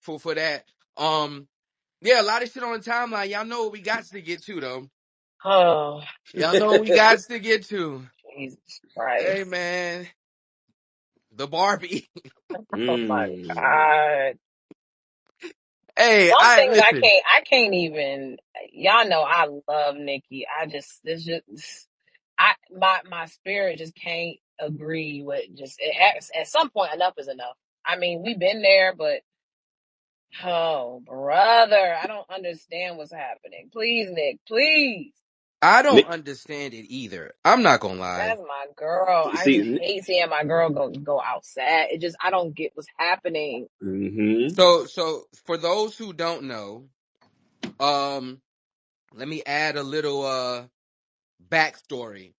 for that. Yeah, a lot of shit on the timeline. Y'all know what we got to get to though. Oh, Y'all know what we got to get to. Jesus Hey Christ. man, the Barbie. Oh my God. Hey, Some I things listen. I can't even, y'all know I love Nicki. My spirit just can't agree with at some point, enough is enough. I mean, we've been there, but oh, brother, I don't understand what's happening. Please, Nick, please. I don't understand it either. I'm not gonna lie. That's my girl. I just See, hate seeing my girl go outside. I don't get what's happening. So for those who don't know, let me add a little backstory.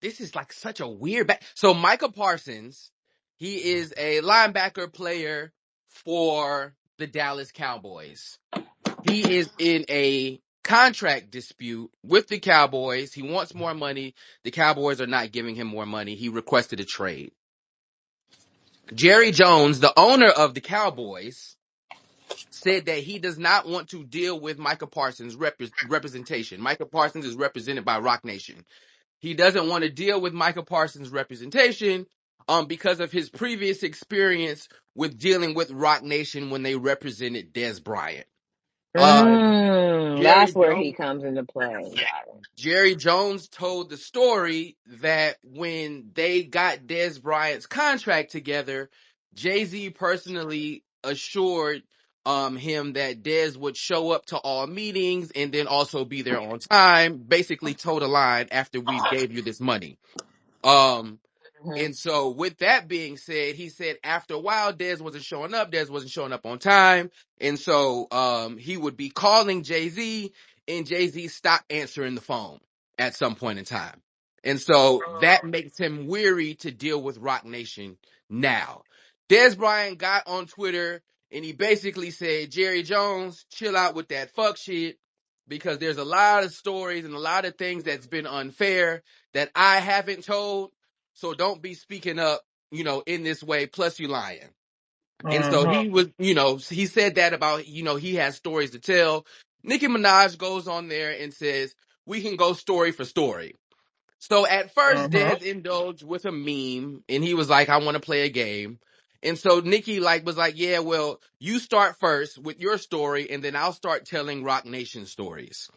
This is like such a weird So Micah Parsons, he is a linebacker player for the Dallas Cowboys. He is in a contract dispute with the Cowboys. He wants more money. The Cowboys are not giving him more money. He requested a trade. Jerry Jones, the owner of the Cowboys, said that he does not want to deal with Micah Parsons' representation. Micah Parsons is represented by Roc Nation. He doesn't want to deal with Micah Parsons' representation because of his previous experience with dealing with Roc Nation when they represented Dez Bryant. Jerry That's where Jones he comes into play. Jerry Jones told the story that when they got Dez Bryant's contract together, Jay-Z personally assured him that Dez would show up to all meetings and then also be there on time, basically toe the line after we gave you this money. And so with that being said, he said after a while, Dez wasn't showing up on time. And so he would be calling Jay-Z and Jay-Z stopped answering the phone at some point in time. And so that makes him weary to deal with Roc Nation now. Dez Bryant got on Twitter and he basically said, Jerry Jones, chill out with that fuck shit because there's a lot of stories and a lot of things that's been unfair that I haven't told. So don't be speaking up, in this way. Plus you lying. And so he was, he said that about, he has stories to tell. Nicki Minaj goes on there and says, we can go story for story. So at first, Dez indulged with a meme and he was like, I want to play a game. And so Nicki was like, yeah, well, you start first with your story and then I'll start telling Roc Nation stories.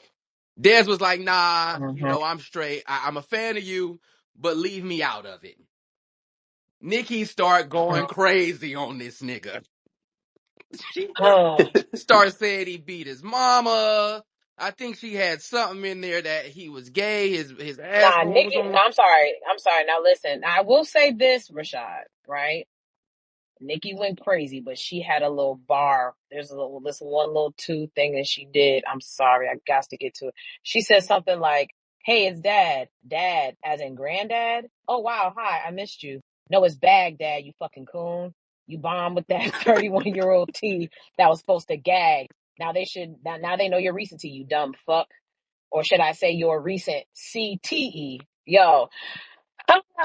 Dez was like, nah, I'm straight. I'm a fan of you, but leave me out of it. Nicki start going crazy on this nigga. She started saying he beat his mama. I think she had something in there that he was gay. His asshole was Nikki, on. no, I'm sorry. I'm sorry. Now listen, I will say this, Rashad, right? Nikki went crazy, but she had a little bar. There's this one little two thing that she did. I'm sorry, I got to get to it. She said something like, hey, it's dad. Dad, as in granddad? Oh, wow, hi, I missed you. No, it's Baghdad, you fucking coon. You bombed with that 31-year-old T that was supposed to gag. Now they know your recency, you dumb fuck. Or should I say your recent CTE? Yo,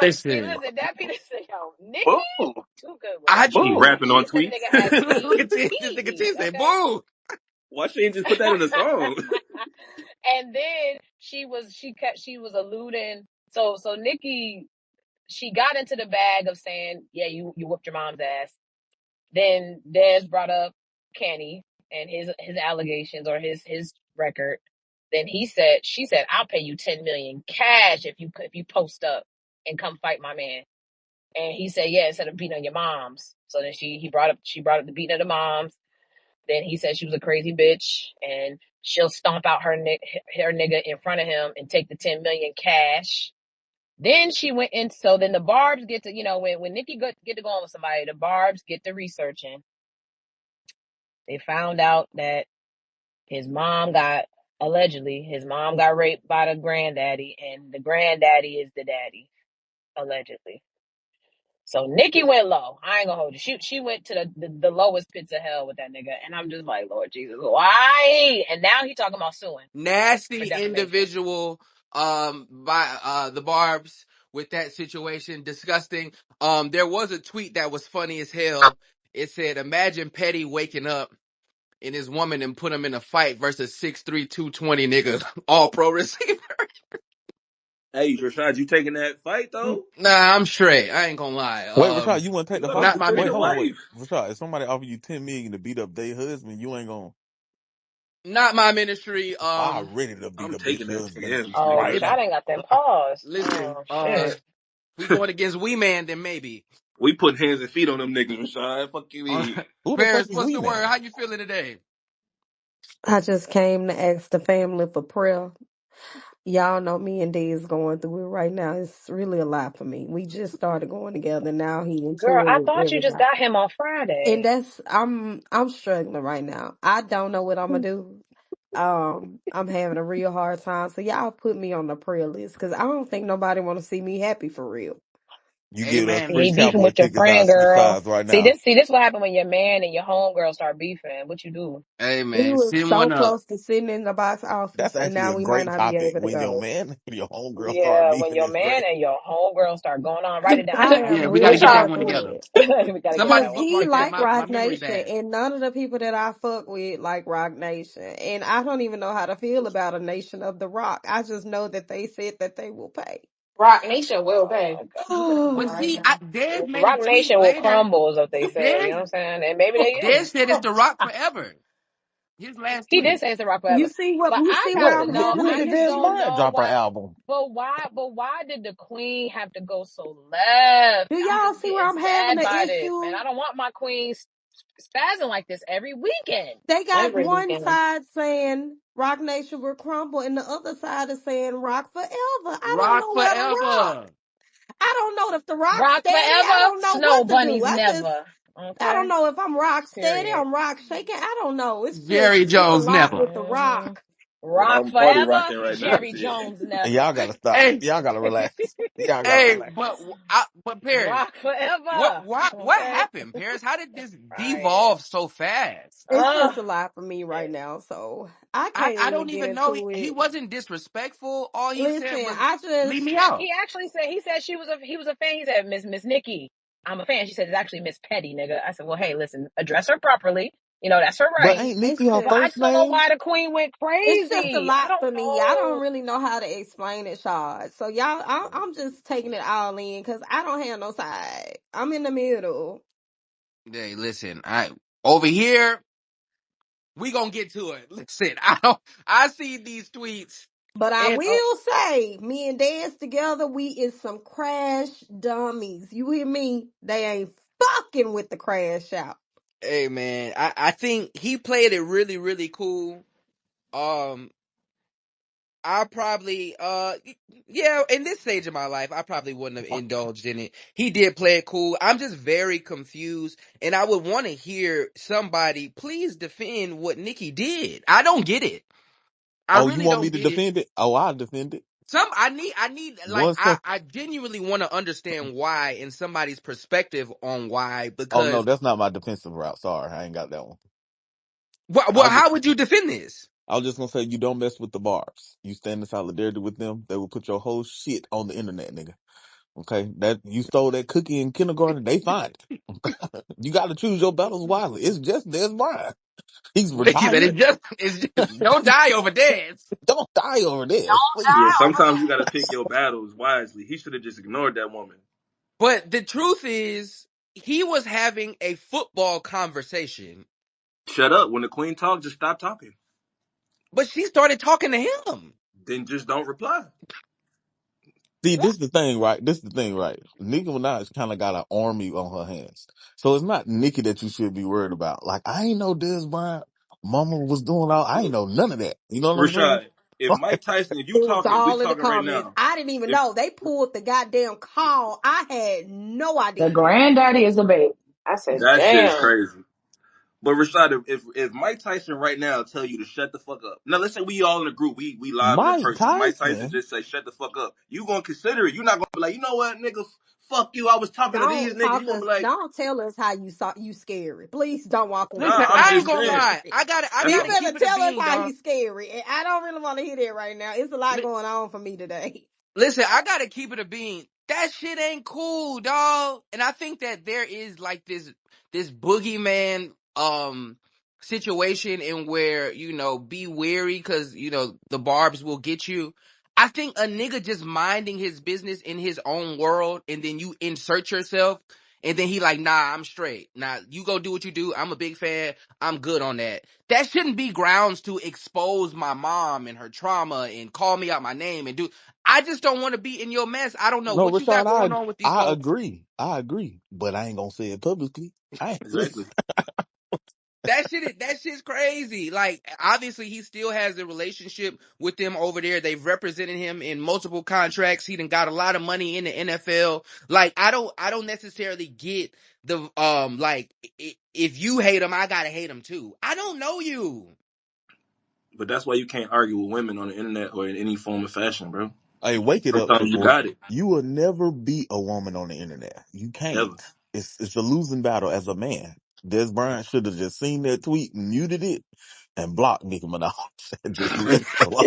Listen, listen, that be the yo, Nikki, boo, too good with I it. she rapping on This tweets. nigga has look at this nigga CTE, T say okay? boo. Why she ain't just put that in the song? And then she was alluding. So Nikki, she got into the bag of saying, yeah, you whooped your mom's ass. Then Dez brought up Kenny and his allegations or his record. Then she said, I'll pay you 10 million cash if you post up and come fight my man. And he said, yeah, instead of beating on your moms. So then she brought up the beating of the moms. Then he said she was a crazy bitch and she'll stomp out her nigga in front of him and take the 10 million cash. Then she went in. So then the Barbs get to, when Nikki get to go on with somebody, the Barbs get to researching. They found out that allegedly, his mom got raped by the granddaddy and the granddaddy is the daddy, allegedly. So Nikki went low. I ain't gonna hold you. She went to the lowest pits of hell with that nigga. And I'm just like, Lord Jesus, why? And now he talking about suing. Nasty For defamation. individual by the Barbs with that situation. Disgusting. There was a tweet that was funny as hell. It said, imagine Petty waking up and his woman and put him in a fight versus 6'3", 220 nigga, all pro receiver. Hey, Rashad, you taking that fight though? Nah, I'm straight. I ain't gonna lie. Wait, Rashad, you want to take You the gotta fight? Not my defend Wait, the hold on, ministry. wait. wife. Rashad, if somebody offer you $10 million to beat up their husband, you ain't gonna. Not my ministry. I'm ready to beat I'm a bitch taking that husband 10s, Oh, right nigga. now. Rashad ain't got them paws. Listen, Oh shit. we going against Wee Man, then maybe. We put hands and feet on them niggas, Rashad. Fuck you mean? Who the fuck Paris, is what's we, the word? man? How you feeling today? I just came to ask the family for prayer. Y'all know me and Dez going through it right now. It's really a lot for me. We just started going together. Now he into Girl, it I with thought you just everybody. got him on And Friday. that's I'm struggling right now. I don't know what I'm gonna do. I'm having a real hard time. So y'all put me on the prayer list because I don't think nobody want to see me happy for real. You get us Amen. free He beefing cowboy with your tickets, I'll friend, switch girl. sides right See now. this what happened when your man and your homegirl start beefing. What you do? We Amen. was Send so one up. close to sitting in the box That's office, and actually now a we might great not be topic. able to When your go. man and your homegirl start Yeah, when beefing, your it's man great. and your homegirl start going on, write it down, I Yeah, am Kyra. we What got to really get y'all that going one through together. it. we gotta get Somebody that Cause one. he bookmark that. like My Rock memory Nation, bad. and none of the people that I fuck with like Rock Nation, and I don't even know how to feel about a Nation of the Rock. I just know that they said that they will pay. Rock Nation will Oh pay. my God. But Oh, see, Dez made a Rock tweet Nation will later. crumble, is what they said. You know what Dez, I'm saying? And maybe they Dez is. said it's the rock forever. His last He did tweet. say it's a rock you forever. see what But you I see got where What? to I'm know. When headed I did with just Dez this? don't Bryant know drop her why. album? But why did the queen have to go so left? Do I'm y'all just see where getting I'm having sad the by this, man. issue? I don't want my queen spazzing like this every weekend. They got Every one weekend. side saying Rock Nation will crumble, and the other side is saying Rock forever. I don't Rock know where to rock. forever. I don't know if the rock Rock steady. I forever, don't know snow what to do. bunnies never. I don't Okay, know if I'm rock steady, period. I'm rock shaking. I don't know. Jerry It's a Jones lot never. with the hmm rock. Well, Rock I'm party forever, rocking right now. Jerry Shit. Jones And never. y'all gotta stop. Hey, Y'all gotta relax. Y'all gotta hey, relax. but Paris, Rock forever. what Okay, happened, Paris? How did this crying. devolve so fast? It's Oh, just a lot for me right now, so I can't I even don't get even know. into He it. wasn't disrespectful. All he said Listen, was, I "Leave just me out." he said he was a fan. He said Miss Nicki, I'm a fan. She said it's actually Miss Petty, nigga. I said, well, hey, listen, address her properly. You know that's her But right. ain't it's Nicki her But I just first just don't know name? why the queen went it's just a crazy. I lot don't for me. I don't know. really know how to explain it, Shad. So y'all, I'm just taking it all in because I don't have no side. I'm in the middle. Hey, listen, I over here. We gonna get to it. Listen, I don't. I see these tweets, But I and will say, me and Dance together, we is some crash dummies. You hear me? They ain't fucking with the crash out. hey man, I think he played it really really cool. Um, I probably yeah, in this stage of my life, I probably wouldn't have indulged in it. He did play it cool. I'm just very confused, and I would want to hear somebody please defend what Nicki did. I don't get it. I Oh, you really want me don't to get it. defend it? Oh, I'll defend it. I need like One second. I genuinely want to understand why and somebody's perspective on why, Oh no, because that's not my defensive route. Sorry, I ain't got that one. I well, was just, how would you defend this? I was just gonna say you don't mess with the barbs. You stand in solidarity with them. They will put your whole shit on the internet, nigga. Okay, that you stole that cookie in kindergarten. They find it. You got to choose your battles wisely. It's just Dez Bryant. He's Listen, man, retired. it's just don't die over dance. Don't die over this, please. Yeah, sometimes you gotta pick your battles wisely. He should have just ignored that woman. But the truth is, he was having a football conversation, Shut up. When the queen talks, just stop talking. but she started talking to him. Then just don't reply. See, this is the thing, right? This is the thing, right? Nicki Minaj kind of got an army on her hands. So it's not Nicki that you should be worried about. Like, I ain't know Dez Bryant mama was doing all, I ain't know none of that. You know what I'm saying? Rashad, if Mike Tyson, if you It was talking, we all in the talking right comments. now. I didn't even If know. They pulled the goddamn call. I had no The idea. granddaddy is the baby. I said, that shit is damn. crazy. But Rashad, if Mike Tyson right now tell you to shut the fuck up. Now let's say we all in a group, we live and in Mike person. Mike Tyson Tyson. just say shut the fuck up. You gonna consider it. You're not gonna be like, you know what, nigga, fuck you. I was talking to these niggas. You gonna be like, Don't tell us how you saw you scary. Please don't walk into Listen, nah, the I'm I ain't just gonna saying. lie. comments. I That's You gotta some, keep better it a tell us bean, how dog. he's scary. And I don't really want to hear that right now. It's a lot going on for me today. Listen, I gotta keep it a bean. That shit ain't cool, dog. And I think that there is like this boogeyman situation in where, be wary because, the barbs will get you. I think a nigga just minding his business in his own world and then you insert yourself and then he like, nah, I'm straight. Nah, you go do what you do. I'm a big fan. I'm good on that. That shouldn't be grounds to expose my mom and her trauma and call me out my name and do. I just don't want to be in your mess. I don't know No, what you got Rashad, going on with these I folks. agree. I agree. But I ain't gonna say it publicly. I ain't listen. Exactly. That shit's crazy. Like, obviously, he still has a relationship with them over there. They've represented him in multiple contracts. He done got a lot of money in the NFL. Like, I don't necessarily get the like if you hate him, I gotta hate him too. I don't know you. But that's why you can't argue with women on the internet or in any form of fashion, bro. Hey, wake it up, Sometimes you people. got it. You will never beat a woman on the internet. You can't. Never. It's a losing battle as a man. Dez Bryant should have just seen that tweet, muted it, and blocked Nicki Minaj and just left it alone.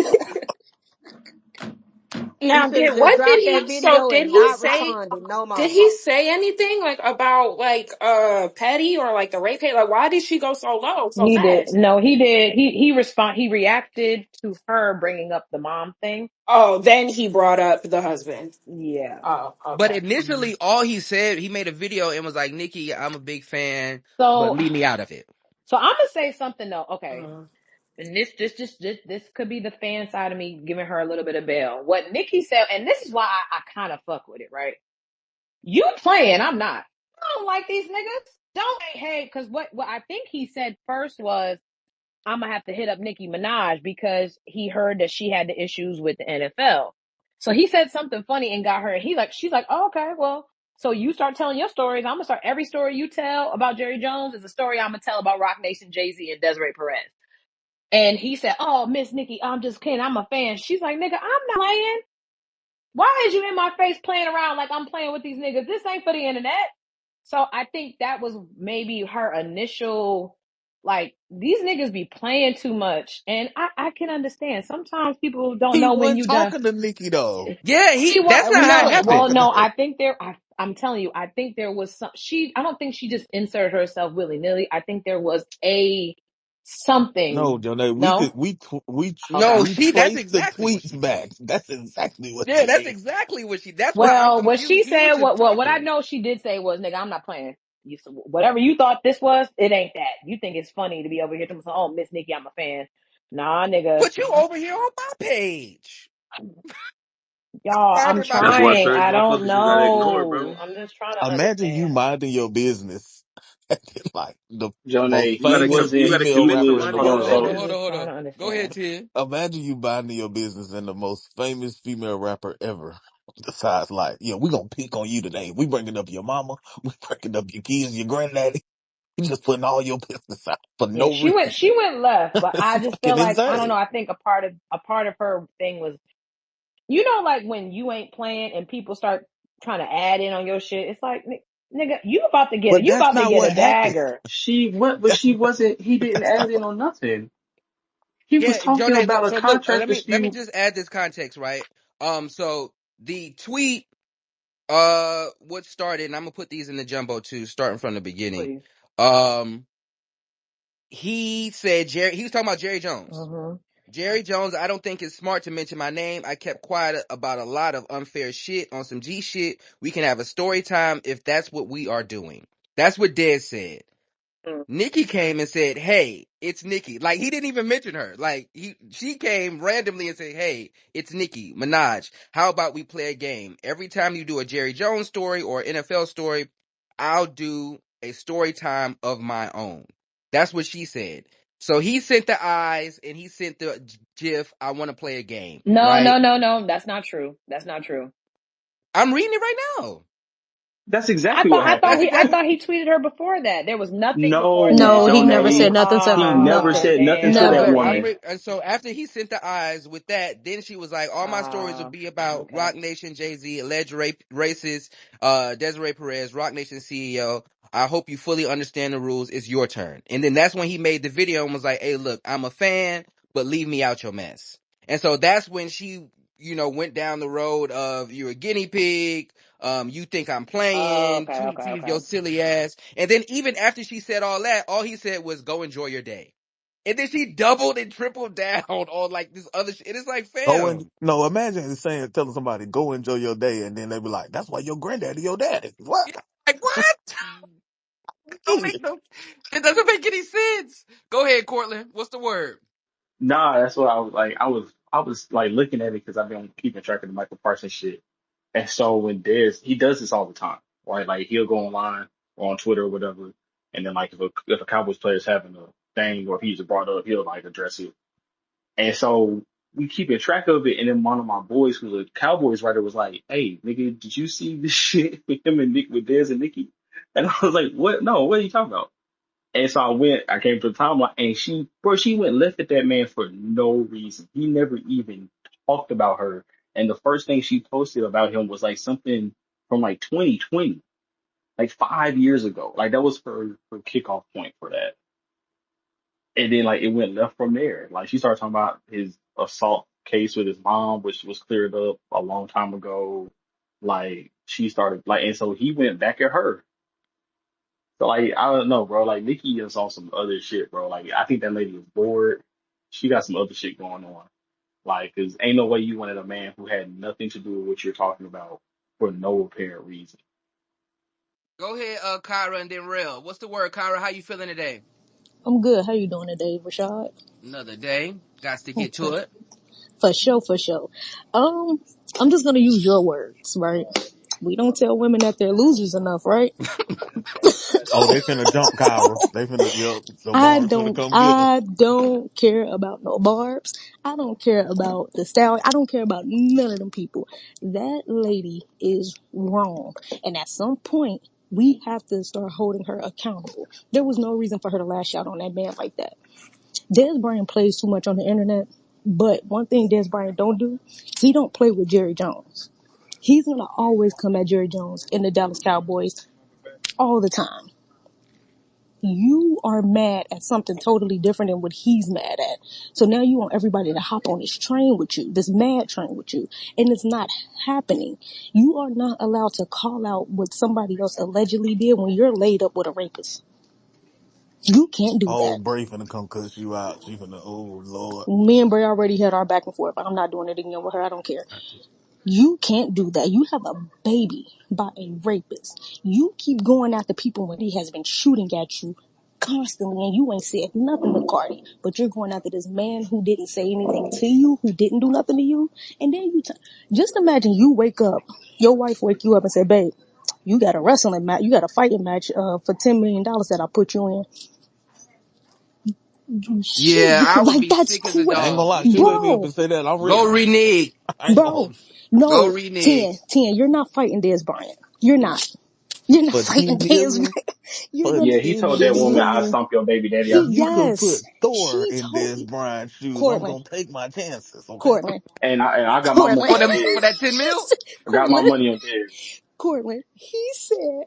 He Now, should have did just what did dropped he? that So video and not responded no Did more. he say anything like about like Petty or like the rape hate? Like, why did she go so low so He did. fast? No, he did. He reacted to her bringing up the mom thing. Oh, then he brought up the husband. Yeah. Oh, But okay. initially, all he said, he made a video and was like, Nikki, I'm a big fan, but So leave me out of it. I'm gonna say something though. Okay. Uh, And this could be the fan side of me giving her a little bit of bail. What Nicki said, and this is why I kind of fuck with it, right? You playing, I'm not. I don't like these niggas. Don't hey, because what I think he said first was I'm gonna have to hit up Nicki Minaj because he heard that she had the issues with the NFL. So he said something funny and got her. And she's like, oh, okay, well, so you start telling your stories. I'm gonna start every story you tell about Jerry Jones is a story I'm gonna tell about Rock Nation, Jay-Z, and Desiree Perez. And he said, oh, Miss Nicki, I'm just kidding. I'm a fan. She's like, nigga, I'm not playing. Why is you in my face playing around like I'm playing with these niggas? This ain't for the internet. So I think that was maybe her initial, like, these niggas be playing too much. And I can understand. Sometimes people don't He know when wasn't you done. talking to Nicki though. Yeah, He that's was not how it no, happened. well, no. I think I'm telling you, I think there was some. I don't think she just inserted herself willy nilly. I think there was a No, something. Jonah, No, okay. No, we that's traced the exactly what tweets she back. said. That's exactly what Yeah, she that's said. exactly what that's why I'm Well, what she confused. He was said, just what I talking. know she did say was, "Nigga, I'm not playing. Whatever you thought this was, it ain't that. You think it's funny to be over here to me, oh, Miss Nicki, I'm a fan. Nah, nigga, Put you over here on my page. y'all, I'm Private my That's why trying. page. certain I don't motherfuckers you gotta ignore, know. bro. I'm just trying to Imagine you understand. minding your business, and then, like the most Jonah, he famous You wasn't, gotta female he commit to rapper was, in the minding hold your on. Hold world. on, So I'm hold on, just hold trying on. to Go ahead, understand. Tim. Imagine you minding your business and the most famous female rapper ever decides, like, yeah, we gonna pick on you today. We bringing up your mama. We bringing up your kids, your granddaddy. We just putting all your business out for Yeah, no reason. she went left, but I It's just feel fucking like I don't know. insane. I think a part of her thing was, like when you ain't playing and people start trying to add in on your shit. It's like, nigga, But you that's about to not get a what happened. dagger. she went, but she wasn't, he didn't add in on nothing. He was Yeah, talking Jonah. about a So look, contract let me dispute. just add this context, right? So the tweet, what started, and I'm gonna put these in the jumbo too, starting from the beginning. Please. Um, he said he was talking about Jerry Jones. Mm-hmm. Jerry Jones, I don't think it's smart to mention my name. I kept quiet about a lot of unfair shit on some G shit. We can have a story time if that's what we are doing. That's what Dez said. Nicki came and said, "Hey, it's Nicki." Like he didn't even mention her. Like she came randomly and said, "Hey, it's Nicki Minaj. How about we play a game? Every time you do a Jerry Jones story or NFL story, I'll do a story time of my own." That's what she said. So he sent the eyes and he sent the GIF. I want to play a game, No, right? no, no, no. That's not true. That's not true. I'm reading it right now. That's exactly what happened. I Exactly. thought he tweeted her before that. There was nothing before No, No, that. he never Jonah, said nothing to he never nothing. said nothing to So that look, Never. woman. and so after he sent the eyes with that, then she was like, "All my stories will be about Okay. Rock Nation, Jay-Z, alleged rape, racist, Desiree Perez, Rock Nation CEO. I hope you fully understand the rules. It's your turn." And then that's when he made the video and was like, "Hey, look, I'm a fan, but leave me out your mess." And so that's when she went down the road of you're a guinea pig. You think I'm Oh, playing, okay, okay, tweet your okay. silly ass. And then even after she said all that, all he said was go enjoy your day. And then she doubled and tripled down on like this other shit. And it's like, Go and fam, no, imagine telling somebody go enjoy your day, and then they be like, "That's why your granddaddy your daddy." What? like what? Don't make no, it doesn't make any sense. Go ahead, Cortland. What's the word? Nah, that's what I was like. I was like looking at it because I've been keeping track of the Michael Parsons shit. And so when Dez, he does this all the time, right? Like he'll go online or on Twitter or whatever, and then like if a Cowboys player is having a thing or if he's brought up, he'll like address it. And so we keeping track of it. And then one of my boys, who's a Cowboys writer, was like, "Hey, nigga, did you see this shit with him and Nick with Dez and Nicki?" And I was like, "What? No, what are you talking about?" And so I came to the timeline, and she went left at that man for no reason. He never even talked about her. And the first thing she posted about him was like something from like 2020, like 5 years ago. Like that was her kickoff point for that. And then like it went left from there. Like she started talking about his assault case with his mom, which was cleared up a long time ago. Like she started like, and so he went back at her. So like I don't know, bro. Like Nicki is on some other shit, bro. Like I think that lady is bored. She got some other shit going on. Like, cause ain't no way you wanted a man who had nothing to do with what you're talking about for no apparent reason. Go ahead, Kyra and then Rel. What's the word, Kyra? How you feeling today? I'm good. How you doing today, Rashad? Another day. Got to get to Okay. it. For sure, for sure. Um, I'm just gonna use your words, right? We don't tell women that they're losers enough, right? Oh, they finna jump Kyra. They finna yep. The I barbs finna don't, come get her. I don't care about no barbs. I don't care about the style. I don't care about none of them people. That lady is wrong. And at some point, we have to start holding her accountable. There was no reason for her to lash out on that man like that. Dez Bryant plays too much on the internet, but one thing Dez Bryant don't do, he don't play with Jerry Jones. He's gonna always come at Jerry Jones in the Dallas Cowboys all the time. You are mad at something totally different than what he's mad at. So now you want everybody to hop on this train with you, this mad train with you, and it's not happening. You are not allowed to call out what somebody else allegedly did when you're laid up with a rapist. You can't do Oh, that. Bray finna come cuss you out. She finna. Oh Lord. Me and Bray already had our back and forth. I'm not doing it again with her. I don't care. You can't do that. You have a baby by a rapist. You keep going after people when he has been shooting at you constantly and you ain't said nothing to Cardi. But you're going after this man who didn't say anything to you, who didn't do nothing to you. And then just imagine you wake up, your wife wake you up and say, babe, you got a wrestling match, you got a fighting match for $10 million that I put you in. Yeah, I would Like be that's sick as a cool. I ain't gonna dog. lie. She wake me up Bro, and say that I'm Go ready. renege. I ain't gonna bro, hold you. Go no, renege. 10, you're not fighting Dez Bryant. You're not. You're not For fighting 10 Dez million. Bryant. You're For gonna, Yeah, he told 10 that woman, "I million. stomp your baby daddy out the You front." could put yes, Thor he in told, Dez Bryant's shoes. I'm Cortland, gonna take my chances. Okay. Cortland, And I got my money Cortland, For on them for Dez. that 10 he mil? said, I got my Cortland, money on Dez, Cortland, he said,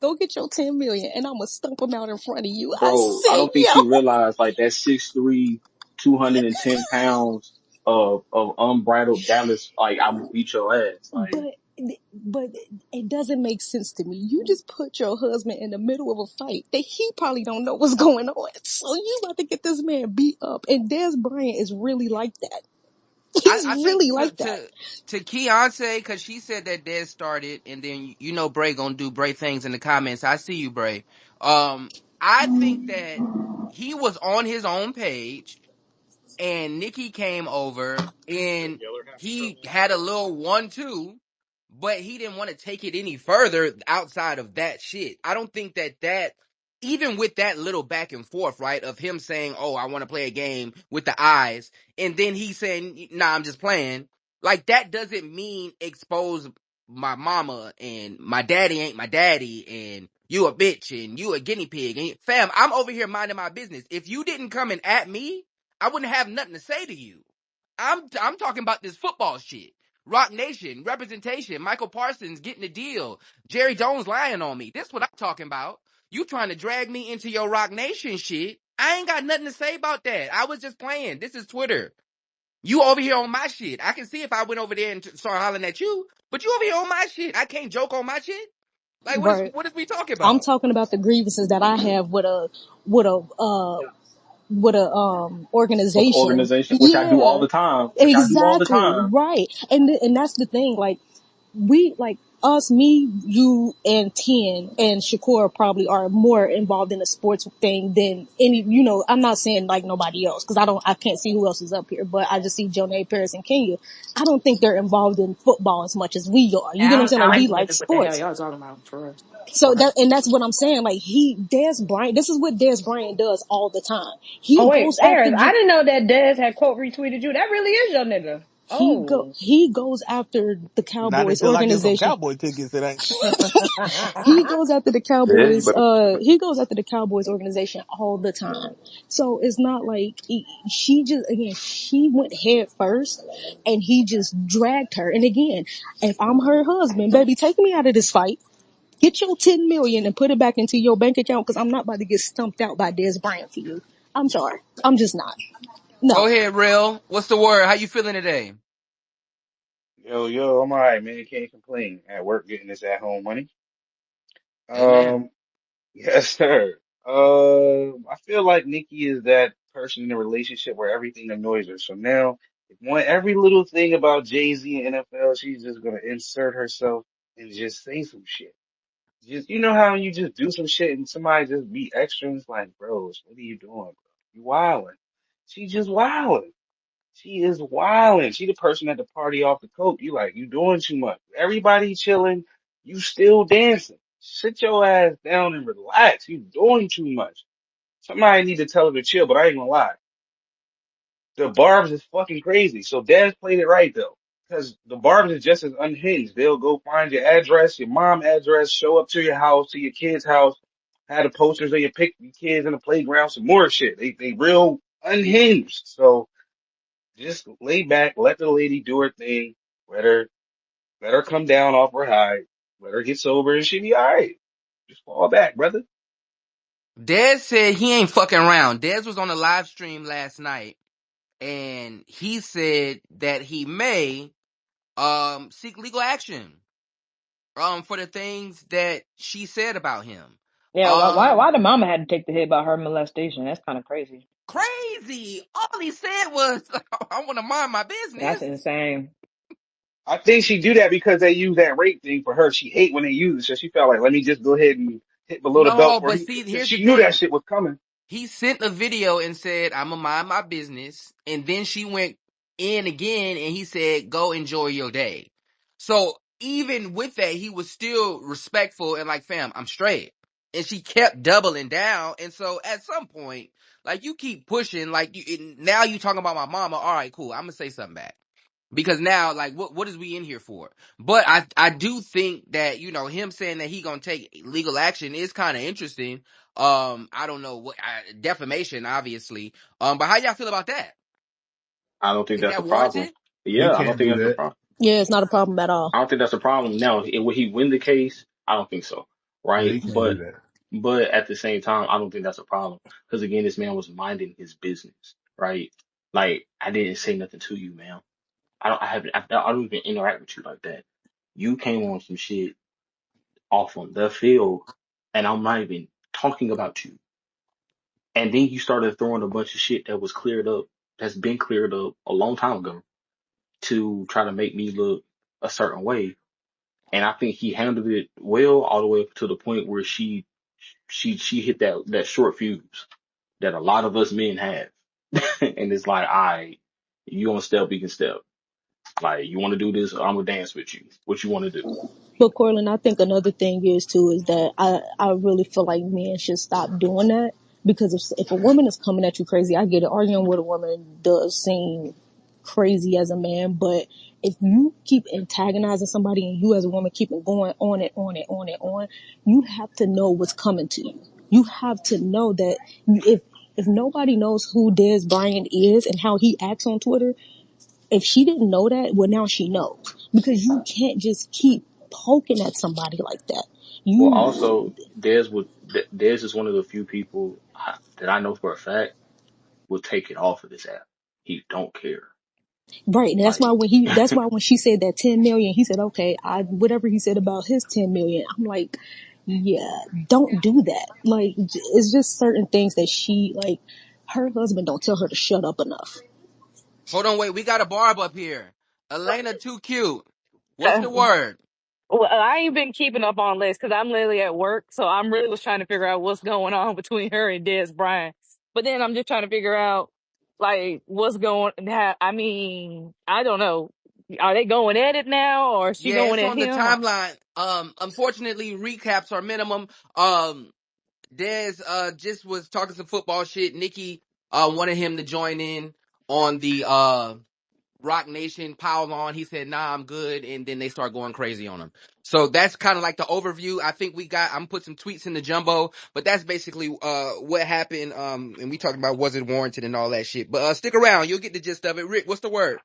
go get your 10 million and I'm gonna stomp him out in front of you. I bro. I said, don't think yo, she realized like that 6'3", 210 pounds of unbridled Dallas. Like I will beat your ass. Like but it doesn't make sense to me. You just put your husband in the middle of a fight that he probably don't know what's going on. So you about to get this man beat up. And Dez Bryant is really like that. He's I think really like that. to Keontae, because she said that Dez started, and then Bray gonna do Bray things in the comments. I see you, Bray. I think that he was on his own page and Nicki came over and he had a little 1-2, but he didn't want to take it any further outside of that shit. I don't think that even with that little back and forth, right, of him saying, "Oh, I want to play a game with the eyes," and then he saying, "Nah, I'm just playing." Like that doesn't mean expose my mama and my daddy ain't my daddy and you a bitch and you a guinea pig. And fam, I'm over here minding my business. If you didn't come and at me, I wouldn't have nothing to say to you. I'm talking about this football shit. Rock Nation, representation, Michael Parsons getting the deal, Jerry Jones lying on me. This what I'm talking about. You trying to drag me into your Rock Nation shit. I ain't got nothing to say about that. I was just playing. This is Twitter. You over here on my shit. I can see if I went over there and start hollering at you, but you over here on my shit. I can't joke on my shit. Like, Right. what is we talking I'm about? talking about the grievances that I have with a With the organization. organization, which I do all Yeah. the time, Exactly. Right. And that's the thing, like we like us, me, you, and Ten and Shakur probably are more involved in the sports thing than any. You know, I'm not saying like nobody else because I can't see who else is up here, but I just see Jonay, Paris, and Kenya. I don't think they're involved in football as much as we are. You get what I'm saying? I Like don't we even like know what the hell sports. y'all talking about for real. So that's what I'm saying. Like Dez Bryant, this is what Dez Bryant does all the time. Oh He wait, goes after Paris, I didn't know that Dez had quote retweeted you. That really is your nigga. Oh. he goes after the Not Cowboys until I get some organization. cowboy tickets, it ain't. He goes after the Yeah, you Cowboys. better. He goes after the Cowboys organization all the time. So it's not like she just again she went head first, and he just dragged her. And again, if I'm her husband, baby, take me out of this fight. Get your 10 million and put it back into your bank account because I'm not about to get stumped out by Dez Bryant for you. I'm sorry. I'm just not. Go No. ahead, real. What's the word? How you feeling today? Yo, I'm alright, man. Can't complain. At work, getting this at home money. Amen. Um, yes, sir. I feel like Nikki is that person in a relationship where everything annoys her. So now, every little thing about Jay-Z and NFL, she's just gonna insert herself and just say some shit. Just you know how you just do some shit and somebody just be extra and it's like, bros, what are you doing, bro? You wildin'. She just wildin'. She is wildin'. She the person at the party off the coke. You like, you doing too much. Everybody chilling. You still dancing. Sit your ass down and relax. You doing too much. Somebody need to tell her to chill, but I ain't gonna lie. The Barb's is fucking crazy. So Dad played it right though. Cause the Barb's is just as unhinged. They'll go find your address, your mom address, show up to your house, to your kid's house, have the posters of your pick your kids in the playground, some more shit. They real unhinged. So just lay back, let the lady do her thing, let her let her come down off her high, let her get sober, and she be all right. Just fall back, brother. Dez said he ain't fucking around. Dez was on a live stream last night, and he said that he may seek legal action for the things that she said about him. Yeah, Um why the mama had to take the hit about her molestation? That's kind of crazy. Crazy. All he said was, I want to mind my That's business. insane. I think she do that because they use that rape thing for her. She hate when they use it, so she felt like, let me just go ahead and hit below the belt No, for but he, see, because here's the she knew that thing. shit was coming. He sent a video and said, I'm gonna mind my business. And then she went in again and he said, go enjoy your day. So even with that, he was still respectful and like, fam, I'm straight. And she kept doubling down. And so at some point, like you keep pushing, like now you talking about my mama. All right, cool. I'm gonna say something back. Because now, like, what is we in here for? But I do think that, him saying that he gonna take legal action is kind of interesting. I don't know what defamation, obviously. But how y'all feel about that? I don't think Is that's a that problem. warranted? He Yeah, I don't can't think do that's a that. problem. Yeah, it's not a problem at all. I don't think that's a problem. Now, will he win the case? I don't think so. Yeah, Right? he can't do that. But at the same time, I don't think that's a problem because again, this man was minding his business, right? Like I didn't say nothing to you, man. I don't even interact with you like that. You came on some shit off on the field, and I'm not even talking about you. And then you started throwing a bunch of shit that was cleared up, that's been cleared up a long time ago, to try to make me look a certain way. And I think he handled it well all the way up to the point where she hit that short fuse that a lot of us men have. And it's like, all right, you want to step, we can step. Like, you want to do this, I'm gonna dance with you. What you want to do? But Corlin, I think another thing is too is that I really feel like men should stop doing that because if a woman is coming at you crazy, I get it. Arguing with a woman does seem crazy as a man, but if you keep antagonizing somebody and you as a woman keep it going on and on and on and on, you have to know what's coming to you. You have to know that if nobody knows who Dez Bryant is and how he acts on Twitter, if she didn't know that, well, now she knows. Because you can't just keep poking at somebody like that. Well, You, also, Dez is one of the few people that I know for a fact will take it off of this app. He don't care. Right. And Like, that's why when she said that 10 million, he said, okay, whatever he said about his 10 million, I'm like, yeah, don't do that. Like, it's just certain things that her husband don't tell her to shut up enough. Hold on, wait. We got a Barb up here. Elena, too cute. What's Uh, the word? well, I ain't been keeping up on this because I'm literally at work, so I'm really was trying to figure out what's going on between her and Dez Bryant. But then I'm just trying to figure out like what's going. I mean, I don't know. Are they going at it now, or is she Yeah, going it's at on the him? Or... timeline. Unfortunately, recaps are minimum. Dez just was talking some football shit. Nicki wanted him to join in on the Rock Nation pile on. He said, "Nah, I'm good," and then they start going crazy on him. So that's kind of like the overview. I think I'm gonna put some tweets in the jumbo, but that's basically what happened. And we talking about was it warranted and all that shit. But stick around, you'll get the gist of it. Rick, what's the word?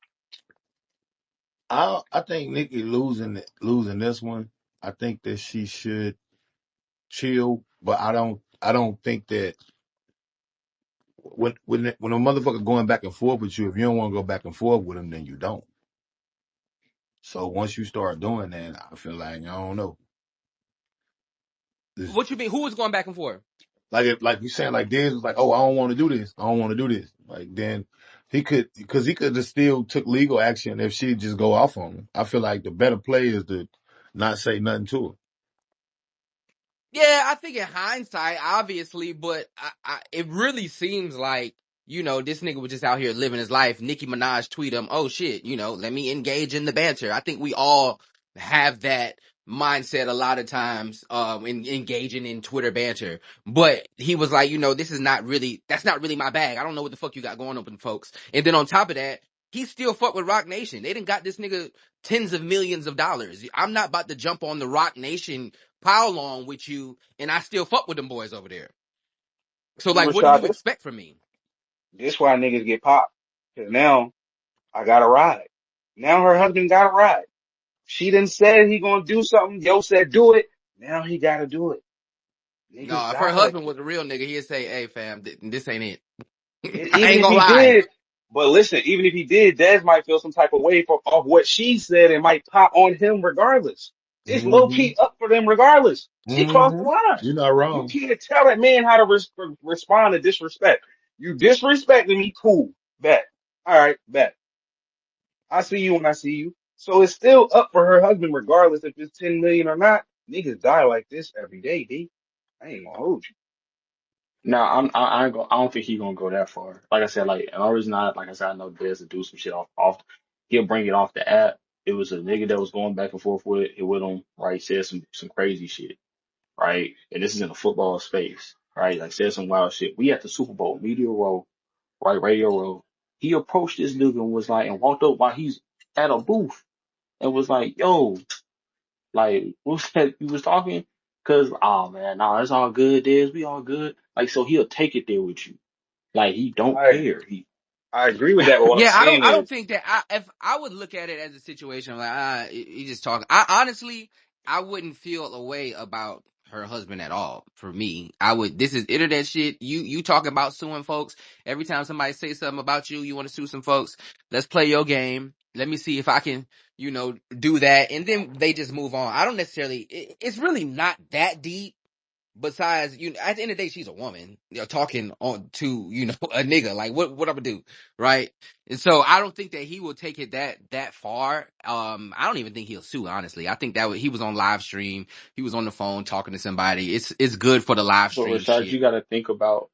I think Nikki losing this one. I think that she should chill, but I don't think that when a motherfucker going back and forth with you, if you don't want to go back and forth with him, then you don't. So once you start doing that, I feel like I don't know. This, What you mean? Who was going back and forth? like you saying, like Dez was like, oh, I don't want to do this. I don't want to do this. Like then because he could have still took legal action if she just go off on him. I feel like the better play is to not say nothing to her. Yeah, I think in hindsight, obviously, but it really seems like, this nigga was just out here living his life. Nicki Minaj tweet him, oh shit, let me engage in the banter. I think we all have that mindset a lot of times, in engaging in Twitter banter. But he was like, that's not really my bag. I don't know what the fuck you got going on with folks. And then on top of that, he still fuck with Rock Nation. They done got this nigga tens of millions of dollars. I'm not about to jump on the Rock Nation pile on with you, and I still fuck with them boys over there. So, See, like, what do Rashad, you this expect from me? this why niggas get popped. Cause now I got to ride. Now her husband got to ride. She done said he gonna do something. Yo said do it. Now he got to do it. Niggas No, if her die like husband this. was a real nigga, he'd say, "Hey, fam, this ain't it." I Even ain't if gonna he lie. did, but listen, even if he did, Dez might feel some type of way off what she said and might pop on him regardless. It's low Mm-hmm. key up for them regardless. She crossed the Mm-hmm. line. You're not You wrong. can't tell that man how to respond to disrespect. You disrespecting me, cool, bet. All right, bet. I see you when I see you. So it's still up for her husband regardless if it's 10 million or not. Niggas die like this every day, D. I ain't gonna hold you. no, I ain't gonna, I don't think he gonna go that far. Like I said, like, and the reason like I said, I know Dez to do some shit off, he'll bring it off the app. It was a nigga that was going back and forth with him, right? Said some crazy shit, right? And this is in a football space, right? Like said some wild shit. We at the Super Bowl, media row, right? Radio row. He approached this nigga and was like, and walked up while he's at a booth and was like, yo, like, what's that you was talking? Cause, oh man, nah, it's all good, Dez. We all good. Like, so he'll take it there with you. Like, he don't I care. He, I agree with that, but what I'm Yeah, I don't. saying I don't is think that. If I would look at it as a situation like, he just talking. I honestly, I wouldn't feel a way about her husband at all. For me, I would. This is internet shit. You talking about suing folks? Every time somebody say something about you, you want to sue some folks. Let's play your game. Let me see if I can, do that, and then they just move on. I don't necessarily. It's really not that deep. Besides, at the end of the day, she's a woman. You're talking on to, a nigga. Like, what I'm gonna do, right? And so I don't think that he will take it that far. I don't even think he'll sue. Honestly, I think that he was on live stream. He was on the phone talking to somebody. It's good for the live but stream Rashad, shit. you gotta think about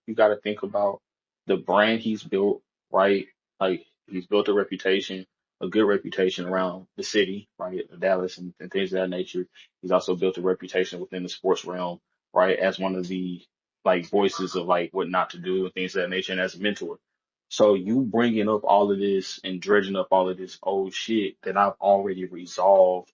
the brand he's built, right? Like, he's built a reputation, a good reputation around the city, right? Dallas and things of that nature. He's also built a reputation within the sports realm, right? As one of the, like, voices of, like, what not to do and things of that nature and as a mentor. So you bringing up all of this and dredging up all of this old shit that I've already resolved,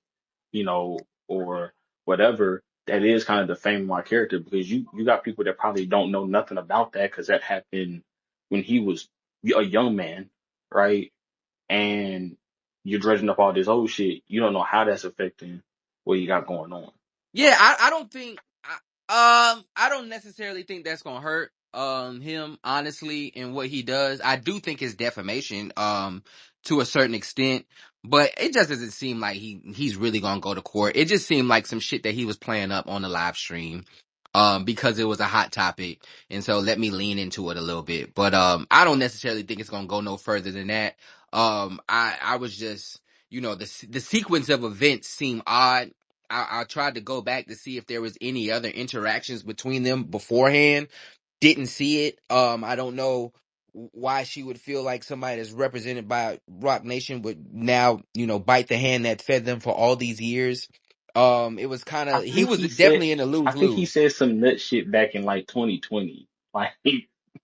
or whatever, that is kind of defaming my character because you got people that probably don't know nothing about that because that happened when he was a young man, right? And you're dredging up all this old shit. You don't know how that's affecting what you got going on. Yeah, I don't think. I don't necessarily think that's gonna hurt. him honestly in what he does. I do think it's defamation to a certain extent, but it just doesn't seem like he's really gonna go to court. It just seemed like some shit that he was playing up on the live stream because it was a hot topic, and so let me lean into it a little bit. But I don't necessarily think it's gonna go no further than that. I was just, the sequence of events seemed odd. I tried to go back to see if there was any other interactions between them beforehand. Didn't see it. I don't know why she would feel like somebody that's represented by Rock Nation would now, bite the hand that fed them for all these years. It was kind I of, he think was he said definitely in a I lose think he lose. said some nut shit back in like 2020. Like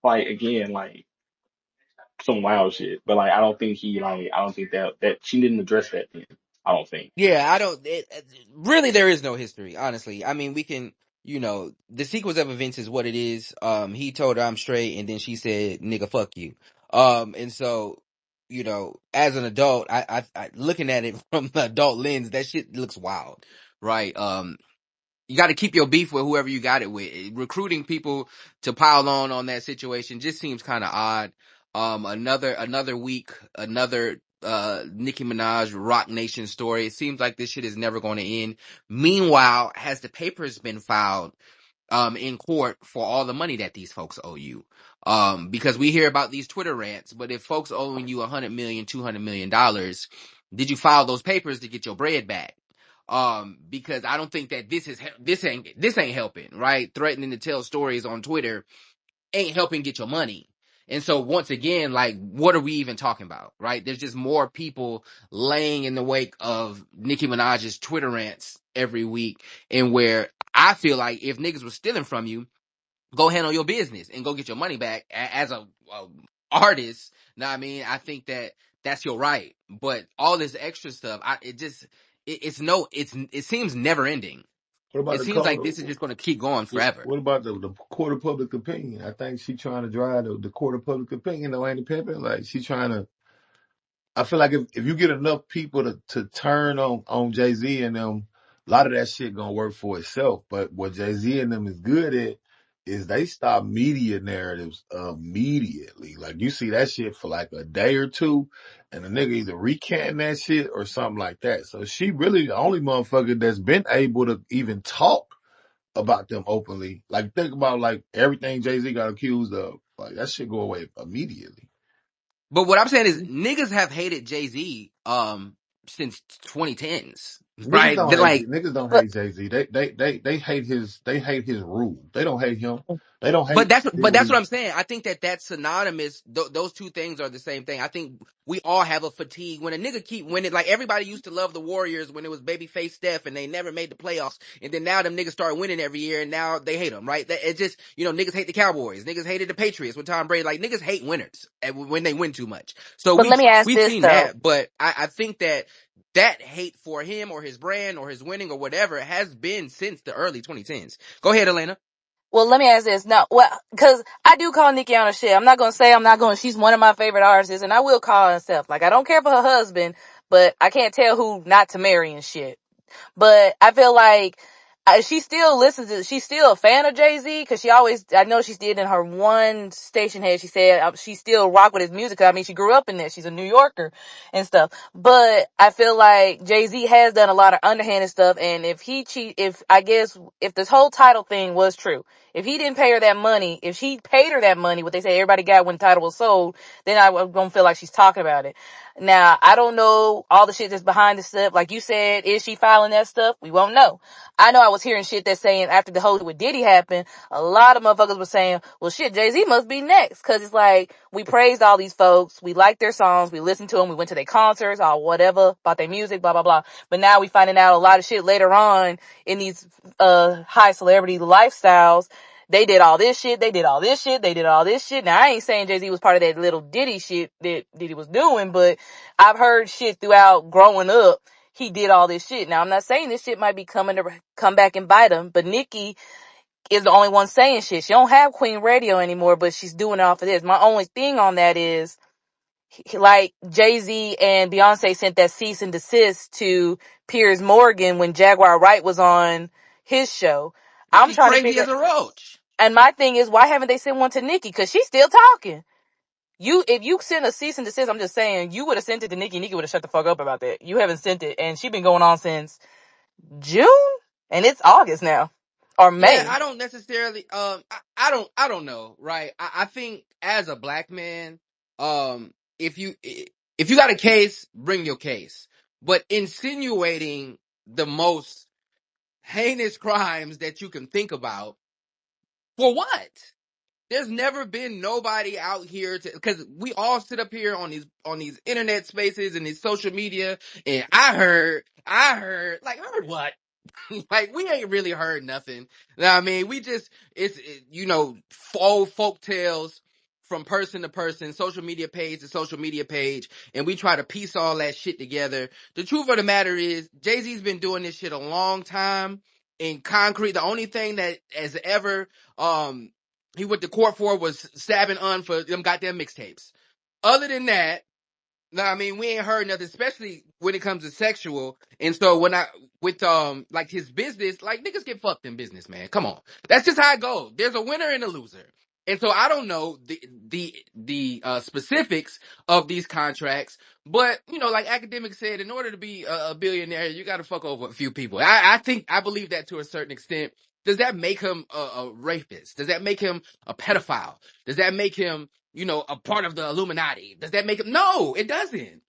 like again, like some wild shit. But like I don't think that she didn't address that then. I don't think. Yeah, I don't. Really, there is no history, honestly. I mean, we can, the sequence of events is what it is. He told her I'm straight, and then she said, "Nigga, fuck you." And so, as an adult, I looking at it from the adult lens, that shit looks wild, right? You got to keep your beef with whoever you got it with. Recruiting people to pile on that situation just seems kind of odd. Another week, another Nicki Minaj Rock Nation story. It seems like this shit is never going to end. Meanwhile, has the papers been filed in court for all the money that these folks owe you? Because we hear about these Twitter rants, but if folks owing you $100 million, $200 million, did you file those papers to get your bread back? Because I don't think that this ain't helping, right? Threatening to tell stories on Twitter ain't helping get your money. And so once again, like, what are we even talking about, right? There's just more people laying in the wake of Nicki Minaj's Twitter rants every week, and where I feel like if niggas was stealing from you, go handle your business and go get your money back as a artist. Know what I mean? I think that that's your right. But all this extra stuff, it seems never ending. What about It the seems like call? this is just going to keep going forever. What about the court of public opinion? I think she trying to drive the court of public opinion though, ain't it, Pimpin'? Like she trying to. I feel like if you get enough people to turn on Jay-Z and them, a lot of that shit gonna work for itself. But what Jay-Z and them is good at is they stop media narratives immediately. Like you see that shit for like a day or two, and the nigga either recanting that shit or something like that. So she really the only motherfucker that's been able to even talk about them openly. Like think about like everything Jay-Z got accused of. Like that shit go away immediately. But what I'm saying is niggas have hated Jay-Z since 2010s, Niggas right? don't They're hate like, niggas don't But hate Jay-Z. They hate his rule. They don't hate him. They don't But hate that's what I'm saying. I think that that's synonymous. Those two things are the same thing. I think we all have a fatigue when a nigga keep winning. Like everybody used to love the Warriors when it was babyface Steph and they never made the playoffs. And then now them niggas start winning every year and now they hate them, right? It's just, niggas hate the Cowboys. Niggas hated the Patriots with Tom Brady. Like niggas hate winners when they win too much. So let me ask we've this seen though. that, but I think that hate for him or his brand or his winning or whatever has been since the early 2010s. Go ahead, Elena. Well, let me ask this. No, well, because I do call Nicki on her shit. I'm not going to say I'm not going to. She's one of my favorite artists, and I will call herself. Like, I don't care for her husband, but I can't tell who not to marry and shit. But I feel like she still listens to, she's still a fan of Jay-Z because I know she did in her one station head, she said she still rock with his music. I mean, she grew up in there. She's a New Yorker and stuff. But I feel like Jay-Z has done a lot of underhanded stuff. And if this whole title thing was true, if he didn't pay her that money, if she paid her that money, what they say everybody got when the title was sold, then I don't feel like she's talking about it. Now, I don't know all the shit that's behind the stuff. Like you said, is she filing that stuff? We won't know. I know I was hearing shit that's saying after the whole with Diddy happened, a lot of motherfuckers were saying, well shit, Jay-Z must be next. Cause it's like, we praised all these folks. We liked their songs. We listened to them. We went to their concerts or whatever about their music, blah, blah, blah. But now we finding out a lot of shit later on in these, high celebrity lifestyles. They did all this shit. They did all this shit. They did all this shit. Now I ain't saying Jay-Z was part of that little Diddy shit that Diddy was doing, but I've heard shit throughout growing up. He did all this shit. Now I'm not saying this shit might be coming to come back and bite him, but Nicki is the only one saying shit. She don't have Queen Radio anymore, but she's doing it off of this. My only thing on that is, like Jay-Z and Beyonce sent that cease and desist to Piers Morgan when Jaguar Wright was on his show. I'm Nicki trying to crazy figure as a roach. And my thing is, why haven't they sent one to Nicki? Because she's still talking. If you send a cease and desist, I'm just saying, you would have sent it to Nicki. Nicki would have shut the fuck up about that. You haven't sent it, and she's been going on since June, and it's August now, or Yeah, May. I don't necessarily I don't know, right? I think as a black man, if you got a case, bring your case. But insinuating the most heinous crimes that you can think about, for what? There's never been nobody out here to, because we all sit up here on these internet spaces and these social media, and I heard what? Like, we ain't really heard nothing. I mean, we just, old folk tales from person to person, social media page to social media page, and we try to piece all that shit together. The truth of the matter is, Jay-Z's been doing this shit a long time in concrete. The only thing that has ever, he went to court for was stabbing for them goddamn mixtapes. Other than that, no, I mean, we ain't heard nothing, especially when it comes to sexual. And so with like his business, like, niggas get fucked in business, man. Come on. That's just how it goes. There's a winner and a loser. And so I don't know the specifics of these contracts, but, like academics said, in order to be a billionaire, you got to fuck over a few people. I believe that to a certain extent. Does that make him a rapist? Does that make him a pedophile? Does that make him, a part of the Illuminati? Does that make him? No, it doesn't.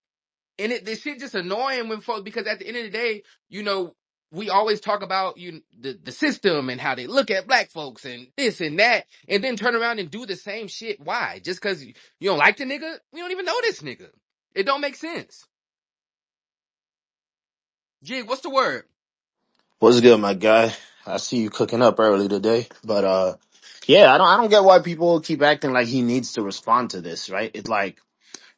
And this shit just annoying when folks, because at the end of the day, we always talk about the system and how they look at black folks and this and that, and then turn around and do the same shit. Why? Just because you don't like the nigga? We don't even know this nigga. It don't make sense. Jig, what's the word? What's good, my guy? I see you cooking up early today, but yeah, I don't get why people keep acting like he needs to respond to this, right? It's like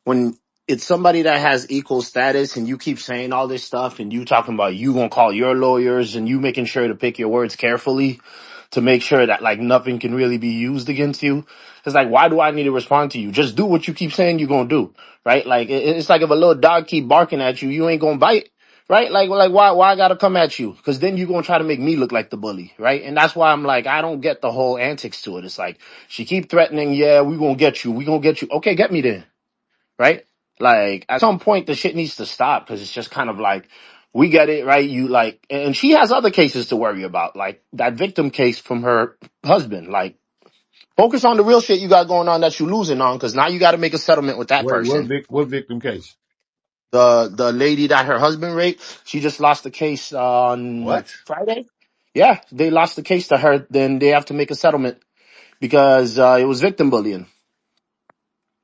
when it's somebody that has equal status and you keep saying all this stuff and you talking about you gonna call your lawyers and you making sure to pick your words carefully to make sure that like nothing can really be used against you. It's like, why do I need to respond to you? Just do what you keep saying you're gonna do, right? Like it's like if a little dog keep barking at you, you ain't gonna bite. Right? Like why I gotta come at you? Cause then you're gonna try to make me look like the bully, right? And that's why I'm like, I don't get the whole antics to it. It's like, she keep threatening, yeah, we gonna get you. We gonna get you. Okay, get me then. Right? Like at some point the shit needs to stop because it's just kind of like, we get it, right? You like, and she has other cases to worry about, like that victim case from her husband. Like, focus on the real shit you got going on that you losing on, because now you got to make a settlement with that Wait, person. what victim case? The lady that her husband raped, she just lost the case on What? Friday. Yeah, they lost the case to her. Then they have to make a settlement because it was victim bullying.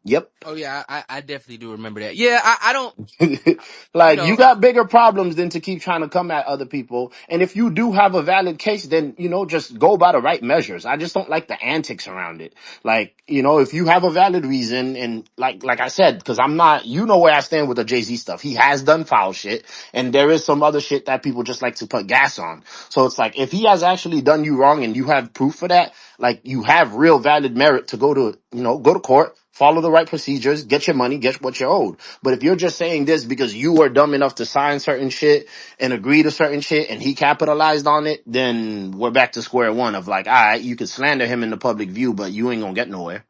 Yep. Oh yeah, I definitely do remember that. Yeah, I don't, you Like, you know, got bigger problems than to keep trying to come at other people. And if you do have a valid case, then, just go by the right measures. I just don't like the antics around it. Like, if you have a valid reason, and like I said, because I'm not, where I stand with the Jay-Z stuff. He has done foul shit, and there is some other shit that people just like to put gas on. So it's like, if he has actually done you wrong and you have proof for that, like, you have real valid merit to go to court, follow the right procedures, get your money, get what you're owed. But if you're just saying this because you were dumb enough to sign certain shit and agree to certain shit and he capitalized on it, then we're back to square one of like, all right, you can slander him in the public view, but you ain't gonna get nowhere.